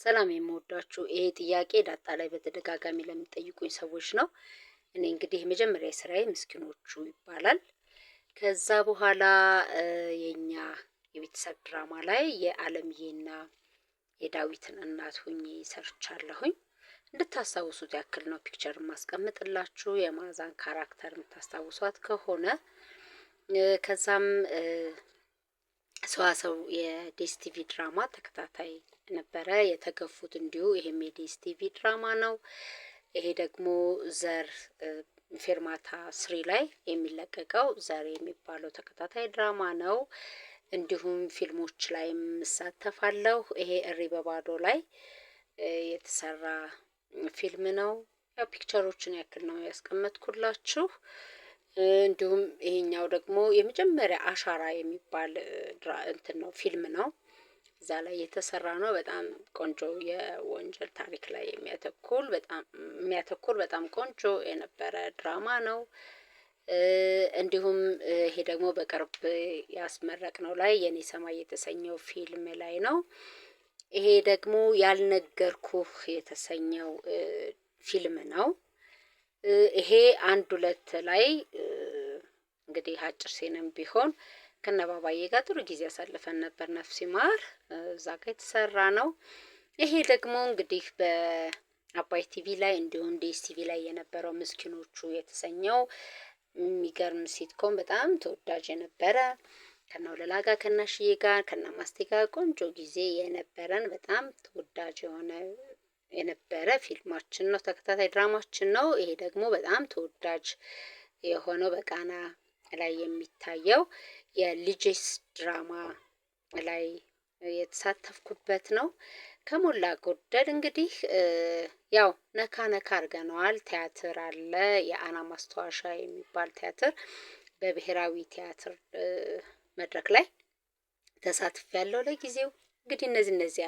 ሰላም የምወዳችሁ ይሄ ጥያቄ ዳጣ ላይ በተደጋጋሚ ለሚጠይቁኝ ሰዎች ነው። እኔ እንግዲህ የመጀመሪያ ስራዬ ምስኪኖቹ ይባላል። ከዛ በኋላ የኛ የቤተሰብ ድራማ ላይ የአለምዬና የዳዊትን እናት ሁኜ ሰርቻለሁኝ። እንድታስታውሱት ያክል ነው ፒክቸር ማስቀምጥላችሁ የማዛን ካራክተር የምታስታውሷት ከሆነ ከዛም ሰዋሰው የዲኤስቲቪ ድራማ ተከታታይ ነበረ የተገፉት እንዲሁ ይሄም የዲኤስቲቪ ድራማ ነው። ይሄ ደግሞ ዘር ፌርማታ ስሪ ላይ የሚለቀቀው ዘር የሚባለው ተከታታይ ድራማ ነው። እንዲሁም ፊልሞች ላይም እሳተፋለሁ። ይሄ እሪ በባዶ ላይ የተሰራ ፊልም ነው። ያው ፒክቸሮችን ያክል ነው ያስቀመጥኩላችሁ። እንዲሁም ይሄኛው ደግሞ የመጀመሪያ አሻራ የሚባል እንትን ነው ፊልም ነው። እዛ ላይ የተሰራ ነው። በጣም ቆንጆ የወንጀል ታሪክ ላይ የሚያተኩር በጣም ቆንጆ የነበረ ድራማ ነው። እንዲሁም ይሄ ደግሞ በቅርብ ያስመረቅነው ላይ የኔ ሰማይ የተሰኘው ፊልም ላይ ነው። ይሄ ደግሞ ያልነገርኩህ የተሰኘው ፊልም ነው። ይሄ 1-2 ላይ እንግዲህ አጭር ሴንም ቢሆን ከነባባዬ ጋር ጥሩ ጊዜ ያሳልፈን ነበር። ነፍስ ይማር እዛ ጋር የተሰራ ነው። ይሄ ደግሞ እንግዲህ በአባይ ቲቪ ላይ እንዲሁም ዲኤስቲቪ ላይ የነበረው ምስኪኖቹ የተሰኘው የሚገርም ሲትኮም በጣም ተወዳጅ የነበረ ከነወለላ ጋር ከናሽዬ ጋር ከነማስቴ ጋር ቆንጆ ጊዜ የነበረን በጣም ተወዳጅ የነበረ ፊልማችን ነው። ተከታታይ ድራማችን ነው። ይሄ ደግሞ በጣም ተወዳጅ የሆነው በቃና ላይ የሚታየው የልጅስ ድራማ ላይ የተሳተፍኩበት ነው። ከሞላ ጎደል እንግዲህ ያው ነካ ነካ አድርገነዋል። ቲያትር አለ። የአና ማስታወሻ የሚባል ቲያትር በብሔራዊ ቲያትር መድረክ ላይ ተሳትፌያለሁ። ለጊዜው እንግዲህ እነዚህ